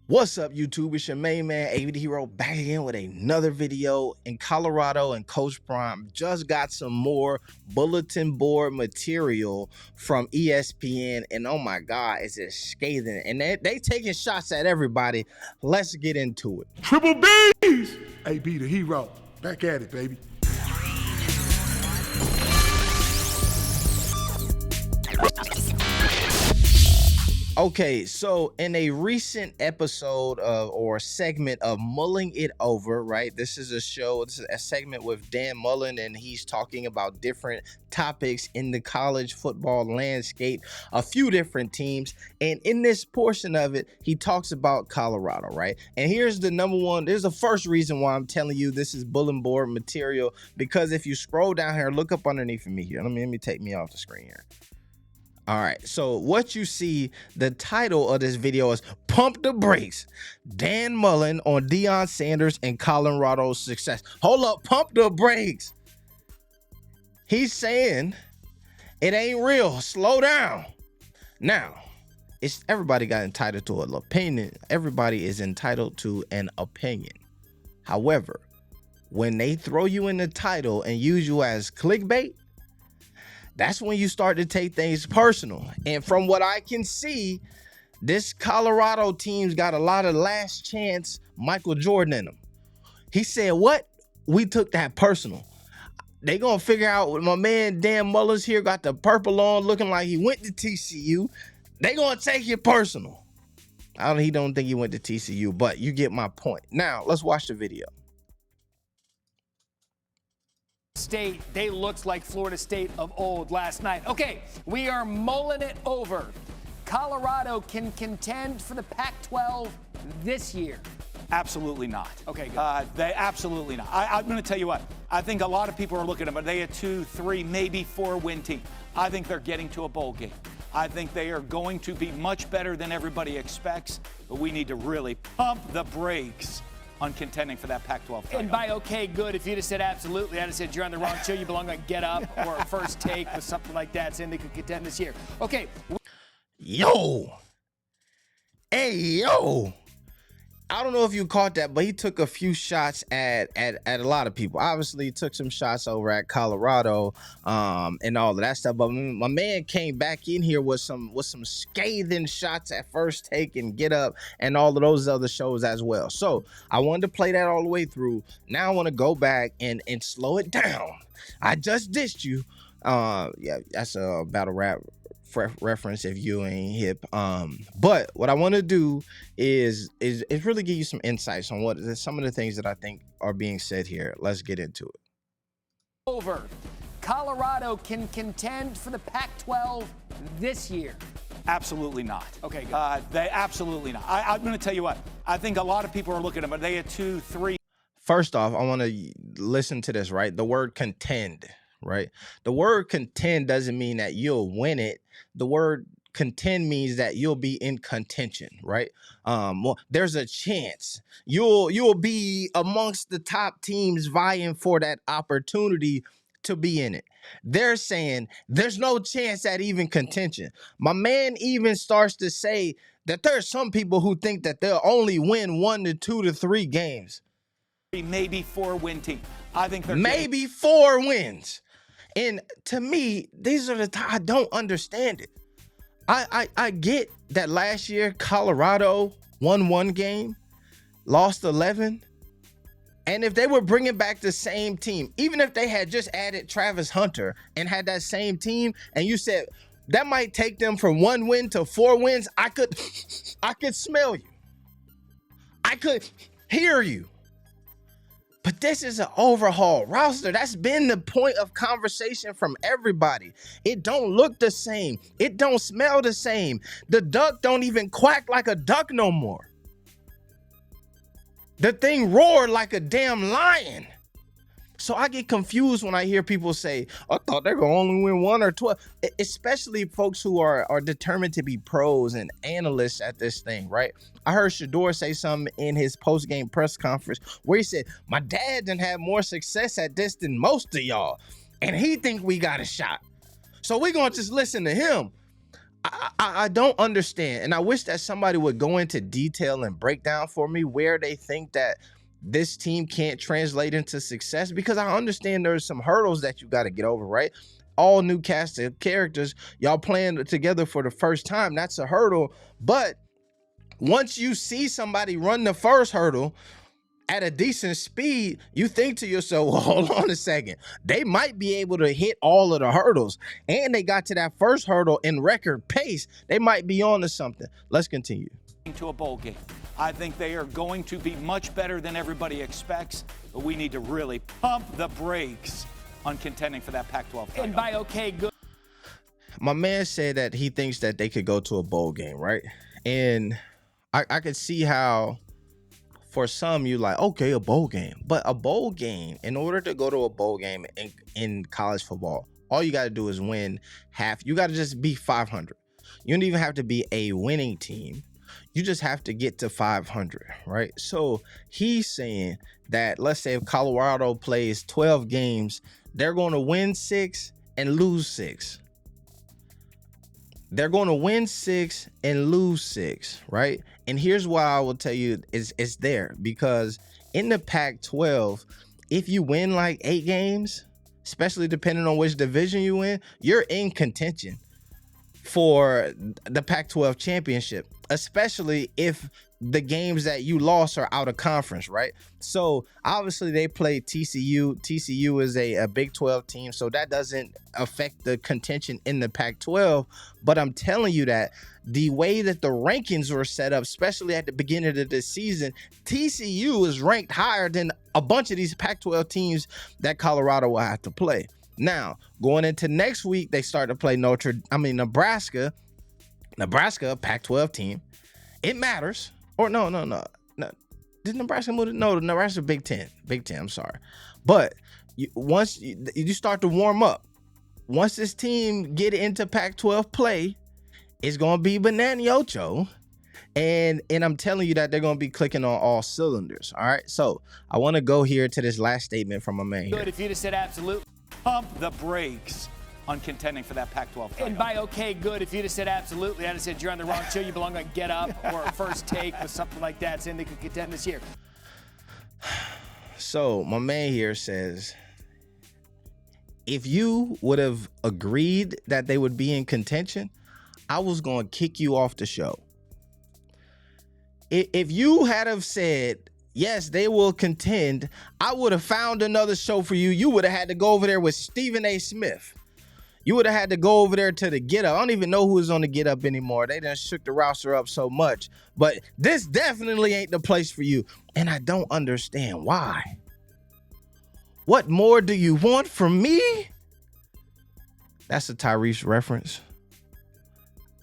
What's up, YouTube? It's your main man, AV the Hero, back again with another video. In Colorado, and Coach Prime just got some more bulletin board material from ESPN, and oh my God, it's just scathing. And they taking shots at everybody. Let's get into it. Triple B's! AV the Hero, back at it, baby. Okay, so in a recent episode or segment of Mulling It Over, right? This is a segment with Dan Mullen, and he's talking about different topics in the college football landscape, a few different teams. And in this portion of it, he talks about Colorado, right? And here's the first reason why I'm telling you this is bulletin board material, because if you scroll down here, look up underneath of me here. Let me take me off the screen here. All right, so what you see, the title of this video is Pump the Brakes, Dan Mullen on Deion Sanders and Colorado's success. Hold up, pump the brakes. He's saying it ain't real, slow down. Now, everybody got entitled to an opinion. Everybody is entitled to an opinion. However, when they throw you in the title and use you as clickbait, that's when you start to take things personal. And from what I can see, this Colorado team's got a lot of last chance Michael Jordan in them. He said, what? We took that personal. They gonna figure out my man Dan Mullen's here, got the purple on, looking like he went to TCU. They gonna take it personal. He don't think he went to TCU, but you get my point. Now, let's watch the video. State, they looked like Florida State of old last night. Okay, we are mulling it over. Colorado can contend for the Pac-12 this year. Absolutely not. Okay, good. They absolutely not. I'm going to tell you what. I think a lot of people are looking at them. Are they a 2, 3, maybe 4-win team? I think they're getting to a bowl game. I think they are going to be much better than everybody expects, but we need to really pump the brakes on contending for that Pac-12 title. And by okay, good, if you'd have said absolutely, I'd have said you're on the wrong show. You belong on Get Up or First Take or something like that, saying they could contend this year. Okay. Yo. Hey, yo. I don't know if you caught that, but he took a few shots at a lot of people. Obviously, he took some shots over at Colorado and all of that stuff. But my man came back in here with some scathing shots at First Take and Get Up and all of those other shows as well. So I wanted to play that all the way through. Now I want to go back and slow it down. I just dissed you. Yeah, that's a battle rap reference if you ain't hip. But what I want to do is really give you some insights on what some of the things that I think are being said here. Let's get into it. Over. Colorado can contend for the Pac-12 this year. Absolutely not. Okay, good. They absolutely not. I'm going to tell you what. I think a lot of people are looking at them. Are they a 2, 3? First off, I want to listen to this, right? The word contend, right? The word contend doesn't mean that you'll win it. The word contend means that you'll be in contention, right? Well, there's a chance you'll be amongst the top teams vying for that opportunity to be in it. They're saying there's no chance at even contention. My man even starts to say that there's some people who think that they'll only win 1 to 2 to 3 games. Maybe 4-win team. I think they're maybe 4 wins. And to me, these are I don't understand it. I get that last year Colorado won 1 game, lost 11. And if they were bringing back the same team, even if they had just added Travis Hunter and had that same team, and you said that might take them from 1 win to 4 wins, I could smell you. I could hear you. But this is an overhaul roster. That's been the point of conversation from everybody. It don't look the same. It don't smell the same. The duck don't even quack like a duck no more. The thing roared like a damn lion. So I get confused when I hear people say, I thought they're going to only win 1 or 12, especially folks who are determined to be pros and analysts at this thing, right? I heard Shador say something in his post-game press conference where he said, my dad done had more success at this than most of y'all, and he think we got a shot. So we're going to just listen to him. I don't understand, and I wish that somebody would go into detail and break down for me where they think that this team can't translate into success, because I understand there's some hurdles that you got to get over, right? All new cast of characters, y'all playing together for the first time, that's a hurdle. But once you see somebody run the first hurdle at a decent speed, you think to yourself, well, hold on a second, they might be able to hit all of the hurdles, and they got to that first hurdle in record pace. They might be on to something. Let's continue. To a bowl game. I think they are going to be much better than everybody expects, but we need to really pump the brakes on contending for that Pac-12 title. And by okay, good. My man said that he thinks that they could go to a bowl game, right? And I could see how for some you like, okay, a bowl game. But a bowl game, in order to go to a bowl game in college football, all you got to do is win half. You got to just be 500. You don't even have to be a winning team. You just have to get to 500, right? So he's saying that, let's say if Colorado plays 12 games, they're going to win 6 and lose 6. They're going to win 6 and lose 6, right? And here's why I will tell you it's there. Because in the Pac-12, if you win like 8 games, especially depending on which division you win, you're in contention for the Pac-12 championship, especially if the games that you lost are out of conference, right? So obviously they play TCU. TCU is a Big 12 team, so that doesn't affect the contention in the Pac-12. But I'm telling you that the way that the rankings were set up, especially at the beginning of the season, TCU is ranked higher than a bunch of these Pac-12 teams that Colorado will have to play. Now, going into next week, they start to play Nebraska. Nebraska, Pac-12 team. It matters. Or no. Did Nebraska move? No, Nebraska Big 10. Big 10, I'm sorry. But once you start to warm up, once this team get into Pac-12 play, it's going to be Banana Ocho. And I'm telling you that they're going to be clicking on all cylinders. All right. So I want to go here to this last statement from my man here. Good if you just said absolutely. Pump the brakes on contending for that Pac-12 title. And by okay, good, if you just said absolutely, I'd have said you're on the wrong show. You belong on Get Up or First Take or something like that, saying they could contend this year. So my man here says, if you would have agreed that they would be in contention, I was going to kick you off the show. If you had have said, yes, they will contend, I would have found another show for you. You would have had to go over there with Stephen A. Smith. You would have had to go over there to the Get Up. I don't even know who is on the Get Up anymore. They done shook the roster up so much. But this definitely ain't the place for you. And I don't understand why. What more do you want from me? That's a Tyrese reference.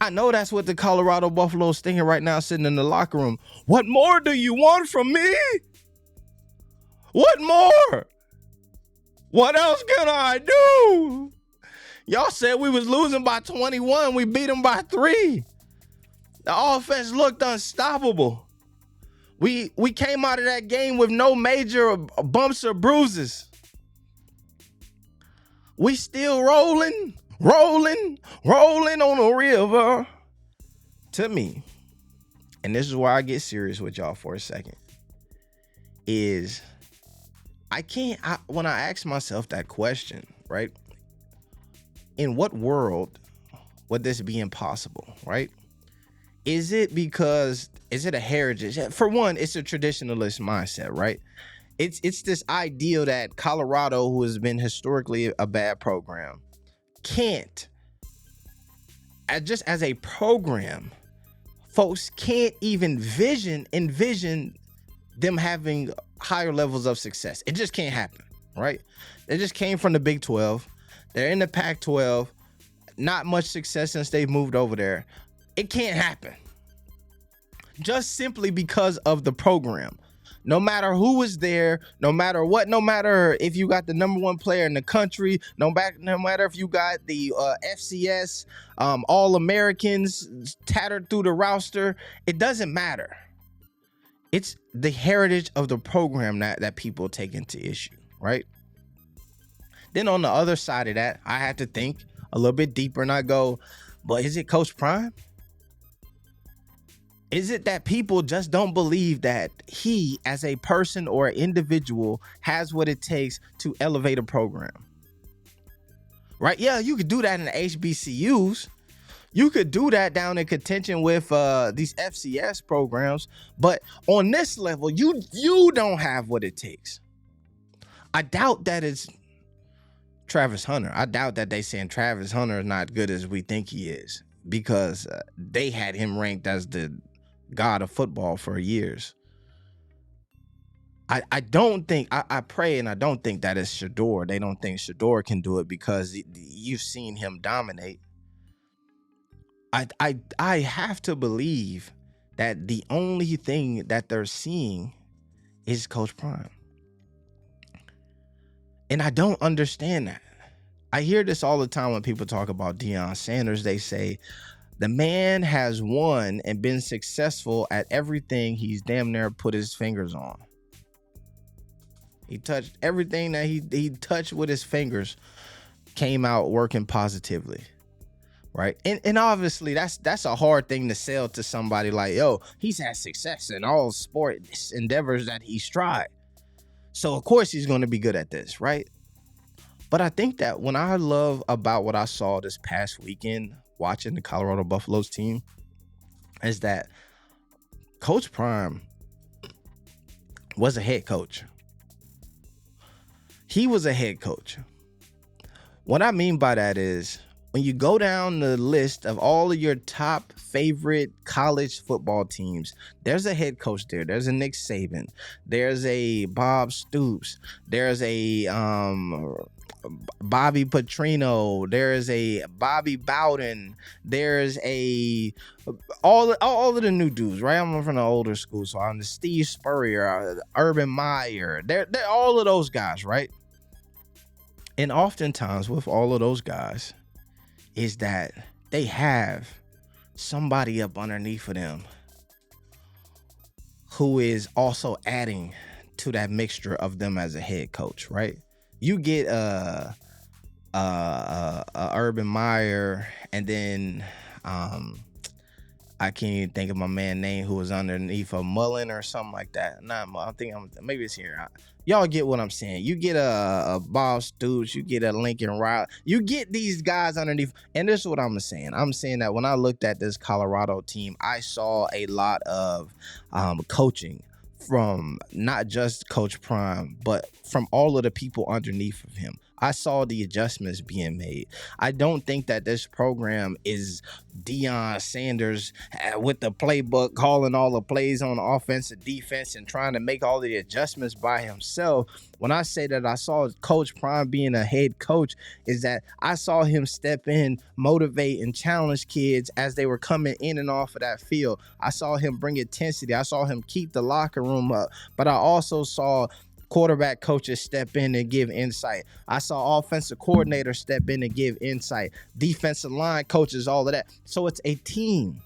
I know that's what the Colorado Buffalo's thinking right now, sitting in the locker room. What more do you want from me? What more? What else can I do? Y'all said we was losing by 21. We beat them by 3. The offense looked unstoppable. We came out of that game with no major bumps or bruises. We still rolling on a river. To me, and this is where I get serious with y'all for a second, is when I ask myself that question, right? In what world would this be impossible, right? Is it a heritage? For one, it's a traditionalist mindset, right? It's this idea that Colorado, who has been historically a bad program, can't, just as a program, folks can't even envision them having higher levels of success. It just can't happen, right? They just came from the Big 12. They're in the Pac-12. Not much success since they've moved over there. It can't happen. Just simply because of the program. No matter who is there, no matter what, no matter if you got the number 1 player in the country, no matter if you got the FCS All-Americans tattered through the roster, it doesn't matter. It's the heritage of the program that people take into issue, right? Then on the other side of that, I had to think a little bit deeper, and I go, But is it Coach Prime? Is it that people just don't believe that he, as a person or an individual, has what it takes to elevate a program? Right? Yeah, you could do that in the HBCUs. You could do that down in contention with these FCS programs. But on this level, you don't have what it takes. I doubt that it's Travis Hunter. I doubt that they saying Travis Hunter is not good as we think he is, because they had him ranked as the god of football for years. I don't think, I pray and I don't think that is Shador. They don't think Shador can do it because you've seen him dominate. I have to believe that the only thing that they're seeing is Coach Prime. And I don't understand that. I hear this all the time when people talk about Deion Sanders. They say the man has won and been successful at everything he's damn near put his fingers on. He touched everything that he touched with his fingers, came out working positively. Right. And obviously that's a hard thing to sell to somebody like, yo, he's had success in all sports endeavors that he's tried. So of course he's going to be good at this. Right. But I think that when I love about what I saw this past weekend watching the Colorado Buffaloes team is that Coach Prime was a head coach. He was a head coach. What I mean by that is when you go down the list of all of your top favorite college football teams, there's a head coach there. There's a Nick Saban. There's a Bob Stoops. There's a Bobby Petrino. There's a Bobby Bowden. There's a all of the new dudes, right? I'm from the older school, so I'm the Steve Spurrier, Urban Meyer. They're all of those guys, right? And oftentimes with all of those guys is that they have somebody up underneath of them who is also adding to that mixture of them as a head coach, right? You get Urban Meyer, and then I can't even think of my man's name who was underneath a Mullen or something like that. Maybe it's here. Y'all get what I'm saying. You get a Bob Stoops, you get a Lincoln Riley, you get these guys underneath. And this is what I'm saying. I'm saying that when I looked at this Colorado team, I saw a lot of coaching from not just Coach Prime, but from all of the people underneath of him. I saw the adjustments being made. I don't think that this program is Deion Sanders with the playbook, calling all the plays on offense and defense and trying to make all the adjustments by himself. When I say that I saw Coach Prime being a head coach, is that I saw him step in, motivate, and challenge kids as they were coming in and off of that field. I saw him bring intensity. I saw him keep the locker room up. But I also saw quarterback coaches step in and give insight. I saw offensive coordinators step in and give insight. Defensive line coaches, all of that. So it's a team.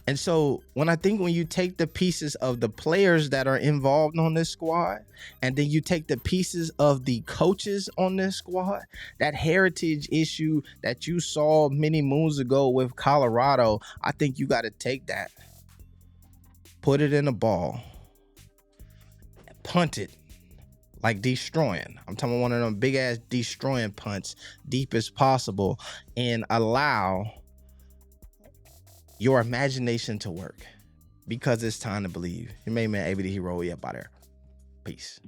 And so when you take the pieces of the players that are involved on this squad, and then you take the pieces of the coaches on this squad, that heritage issue that you saw many moons ago with Colorado, I think you got to take that, put it in a ball, punt it like destroying. I'm talking about one of them big ass destroying punts, deep as possible, and allow your imagination to work, because it's time to believe. Your main man, ABD Hero, we up out there. Peace.